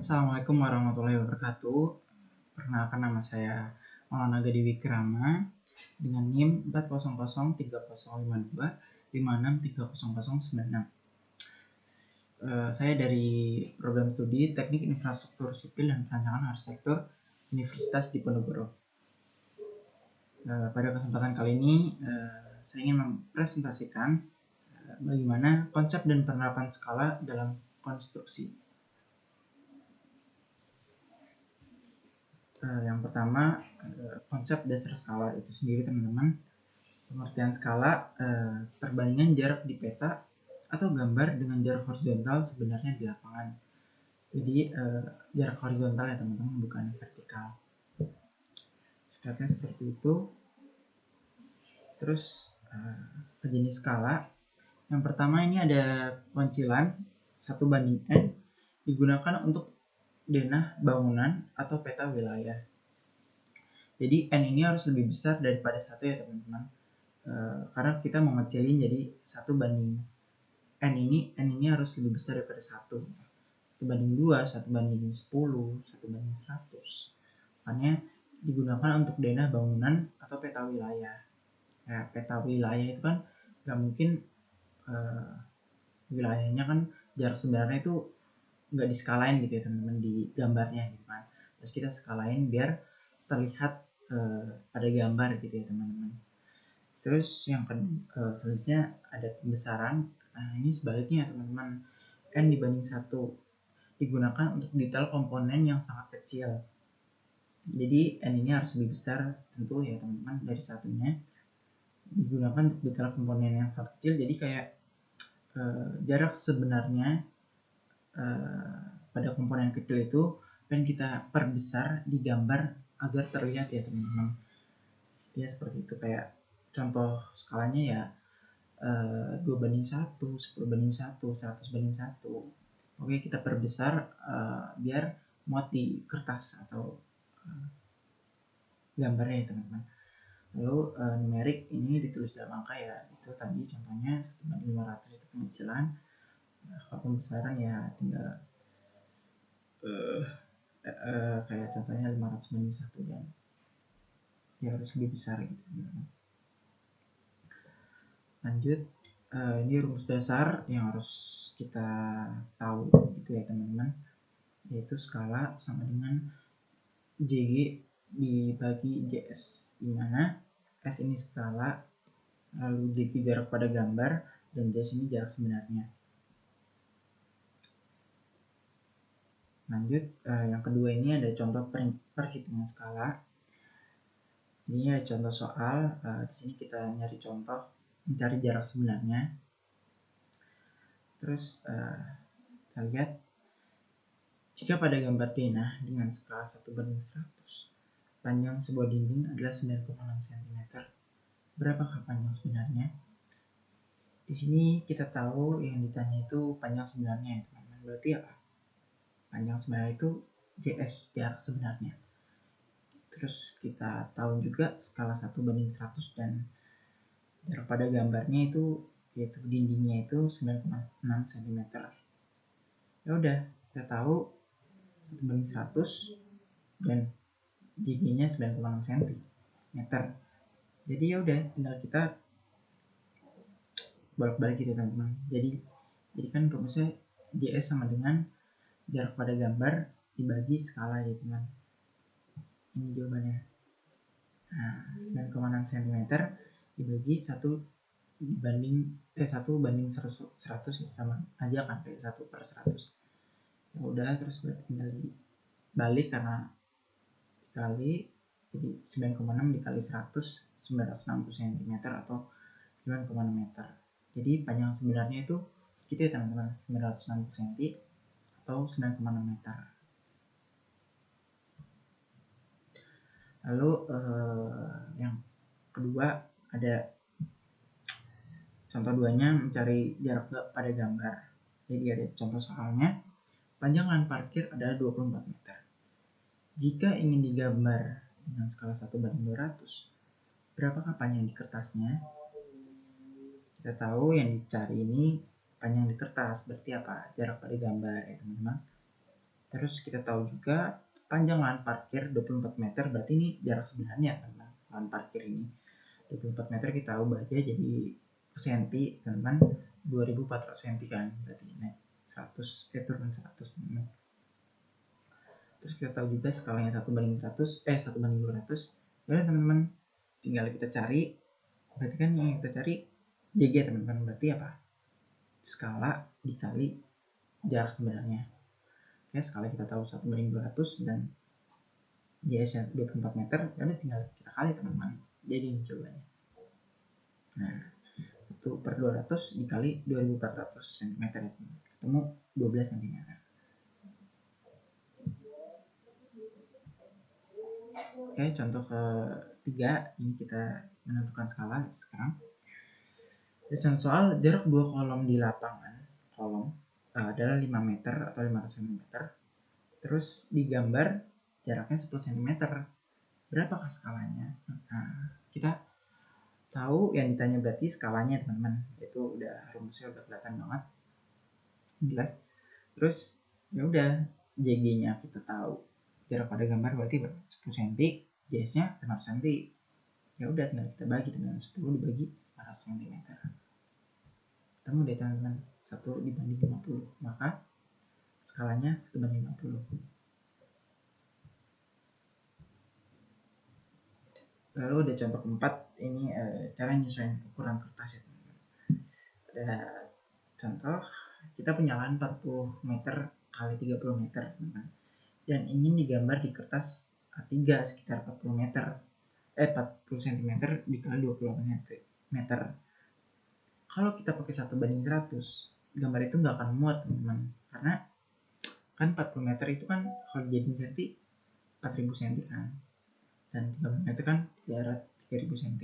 Assalamualaikum warahmatullahi wabarakatuh. Perkenalkan, nama saya Maulana Gadi Wikrama dengan NIM 400305256300096. Saya dari program studi Teknik Infrastruktur Sipil dan Perancangan Arsitektur Universitas Diponegoro. Pada kesempatan kali ini saya ingin mempresentasikan bagaimana konsep dan penerapan skala dalam konstruksi. Yang pertama, konsep dasar skala itu sendiri, teman-teman. Pengertian skala, perbandingan jarak di peta atau gambar dengan jarak horizontal sebenarnya di lapangan. Jadi jarak horizontal ya teman-teman, bukan vertikal. Singkatnya seperti itu. Terus jenis skala, yang pertama ini ada kuncilan 1:n digunakan untuk denah bangunan atau peta wilayah. Jadi N ini harus lebih besar daripada 1 ya teman-teman, karena kita mau ngecilin jadi 1:N ini harus lebih besar daripada 1. 1:2, 1:10, 1:100. Makanya digunakan untuk denah bangunan atau peta wilayah. Ya, peta wilayah itu kan gak mungkin wilayahnya kan jarak sebenarnya itu nggak diskalain gitu ya teman-teman di gambarnya gitu kan. Terus kita skalain biar terlihat pada gambar gitu ya teman-teman. Terus yang selanjutnya ada pembesaran. Nah, ini sebaliknya ya teman-teman, N/1 digunakan untuk detail komponen yang sangat kecil. Jadi N ini harus lebih besar tentu ya teman-teman dari satunya, digunakan untuk detail komponen yang sangat kecil. Jadi kayak jarak sebenarnya pada komponen kecil itu pengen kita perbesar di gambar agar terlihat ya teman-teman. Ya seperti itu, kayak contoh skalanya ya 2:1, 10:1, 100:1. Oke, kita perbesar biar muat di kertas atau gambarnya ya teman-teman. Lalu numerik ini ditulis dalam angka ya, itu tadi contohnya 1:500 itu pengecilan. Kalau pembesaran ya tinggal kayak contohnya 500:1 dan ya harus lebih besar gitu. Lanjut, ini rumus dasar yang harus kita tahu gitu ya teman-teman, yaitu skala sama dengan JG dibagi JS, dimana S ini skala, lalu JG jarak pada gambar, dan JS ini jarak sebenarnya. Lanjut, yang kedua ini ada contoh perhitungan skala. Ini ya contoh soal. Di sini kita nyari contoh mencari jarak sebenarnya. Terus kita lihat, jika pada gambar denah dengan skala 1:100 panjang sebuah dinding adalah 9,6 cm, berapakah panjang sebenarnya? Di sini kita tahu yang ditanya itu panjang sebenarnya ya teman-teman. Berarti apa? Panjang sebenarnya itu JS, jarak sebenarnya. Terus kita tahu juga skala 1:100 dan jarak pada gambarnya itu yaitu dindingnya itu 9,6 cm. Ya udah, kita tahu 1:100 dan JG-nya 9,6 cm. Jadi ya udah, tinggal kita bolak-balik gitu teman-teman. Jadi kan rumusnya JS sama dengan jarak pada gambar dibagi skala ya teman. Ini jawabannya. Nah, 9,6 cm dibagi 1:100 sama aja kan, kayak 1/100. Ya udah, terus berarti tinggal dibalik karena dikali, jadi 9,6 dikali 100, 960 cm atau 9,6 meter. Jadi panjang sebenarnya itu gitu ya teman-teman, 960 cm atau 9,6 meter. Lalu yang kedua ada contoh duanya, mencari jarak pada gambar. Jadi ada contoh soalnya, panjang lahan parkir adalah 24 meter. Jika ingin digambar dengan skala 1:200, berapakah panjang di kertasnya? Kita tahu yang dicari ini panjang di kertas, berarti apa? Jarak pada gambar ya teman-teman. Terus kita tahu juga panjang lahan parkir 24 meter, berarti ini jarak sebenarnya teman-teman. Lahan parkir ini 24 meter kita ubah aja jadi senti teman-teman, 2400 cm kan, berarti naik 100 turun 100 teman-teman. Terus kita tahu juga skalanya 1:100 1:200. Ya teman-teman, tinggal kita cari, berarti kan yang kita cari JG teman-teman, berarti apa? Skala dikali jarak sebenarnya. Oke, skala kita tahu 1:200 dan JS-nya 24 meter, jadi tinggal kita kali teman-teman. Jadi ini jawabannya. Nah, 1/200 dikali 2400 cm ya, ketemu 12 cm. Oke, contoh ketiga, ini kita menentukan skala sekarang. Contoh soal jarak dua kolom di lapangan. Kolom adalah 5 meter atau 500 cm. Terus digambar jaraknya 10 cm. Berapakah skalanya? Nah, kita tahu yang ditanya berarti skalanya teman-teman. Itu udah rumusnya udah kelihatan banget. Jelas. Terus ya udah JG-nya kita tahu. Jarak pada gambar berarti 10 cm, JS-nya 500 cm. Ya udah tinggal kita bagi dengan 10 dibagi 500 cm. Ketemu deh teman-teman, 1/50, maka skalanya 1/50. Lalu ada contoh keempat, ini cara nyesuaiin ukuran kertas ya teman-teman. Ada contoh, kita punya lahan 40 meter kali 30 meter teman-teman, dan ingin digambar di kertas A3 sekitar 40 meter 40 cm dikali 28 meter. Kalau kita pakai 1:100, gambar itu nggak akan muat teman-teman, karena kan 40 meter itu kan kalau dijadiin senti 4000 cm kan, dan 30 meter kan 3000 cm.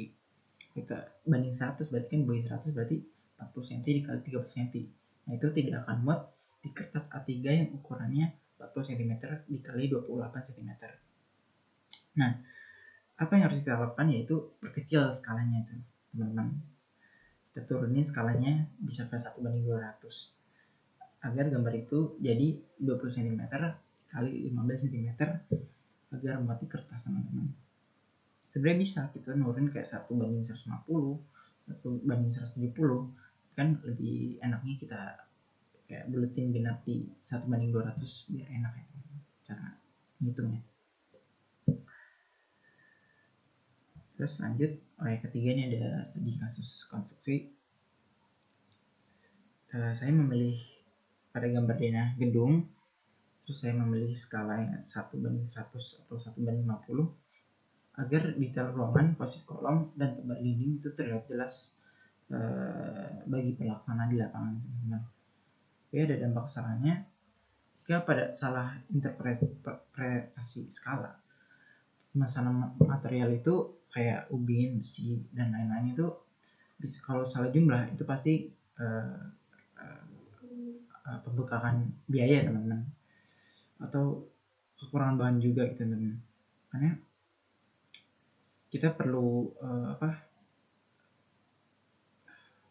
Kita banding 100 berarti kan bagi 100 berarti 40 cm dikali 30 cm. Nah itu tidak akan muat di kertas A3 yang ukurannya 40 cm dikali 28 cm. Nah, apa yang harus kita lakukan yaitu perkecil skalanya itu teman-teman. Kita turunin skalanya bisa ke 1:200 agar gambar itu jadi 20 cm kali 15 cm agar muat di kertas teman-teman. Sebenarnya bisa kita nurunin kayak 1:150, 1:170, kan lebih enaknya kita kayak buletin genap di 1:200 biar enak ya cara ngitungnya. Terus lanjut, yang ketiga ini ada studi kasus konstruksi. Saya memilih pada gambar denah gedung, terus saya memilih skala yang 1:100 atau 1:50 agar detail ruangan, posisi kolom, dan tebal dinding itu terlihat jelas bagi pelaksana di lapangan teman-teman. Oke, ada dampak salahnya jika pada salah interpretasi skala. Pemesanan material itu kayak ubin, besi, dan lain-lain itu kalau salah jumlah itu pasti pembengkakan biaya teman-teman, atau kekurangan bahan juga gitu teman-teman. Karena kita perlu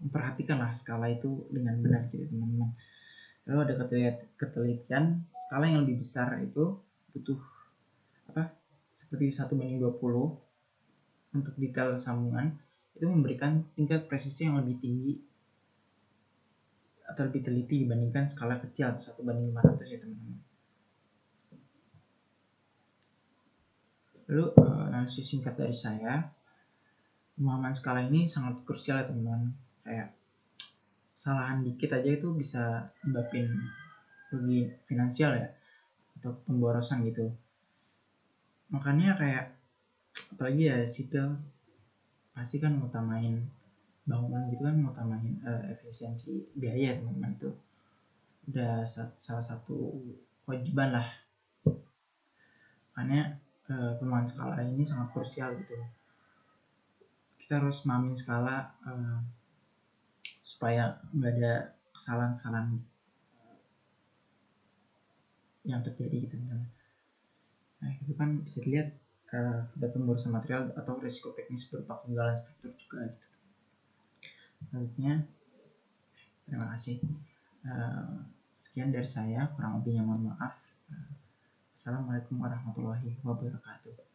memperhatikanlah skala itu dengan benar gitu teman-teman. Lalu ada ketelitian skala yang lebih besar itu butuh seperti 1:20 untuk detail sambungan itu memberikan tingkat presisi yang lebih tinggi atau lebih teliti dibandingkan skala kecil 1:500 ya teman-teman. Lalu analisis singkat dari saya, pemahaman skala ini sangat krusial ya teman-teman. Kayak kesalahan dikit aja itu bisa menyebabkan rugi finansial ya, atau pemborosan gitu. Makanya kayak apalagi ya sipil pasti kan ngutamain bangunan gitu kan, ngutamain efisiensi biaya teman-teman, itu udah salah satu kewajiban lah. Makanya pemahaman skala ini sangat krusial gitu. Kita harus memahamin skala supaya nggak ada kesalahan-kesalahan yang terjadi gitu teman-teman. Nah itu kan bisa dilihat ada pemborosan material atau risiko teknis berupa kegagalan struktur juga gitu. Selanjutnya, terima kasih. Sekian dari saya, kurang lebihnya mohon maaf. Assalamualaikum warahmatullahi wabarakatuh.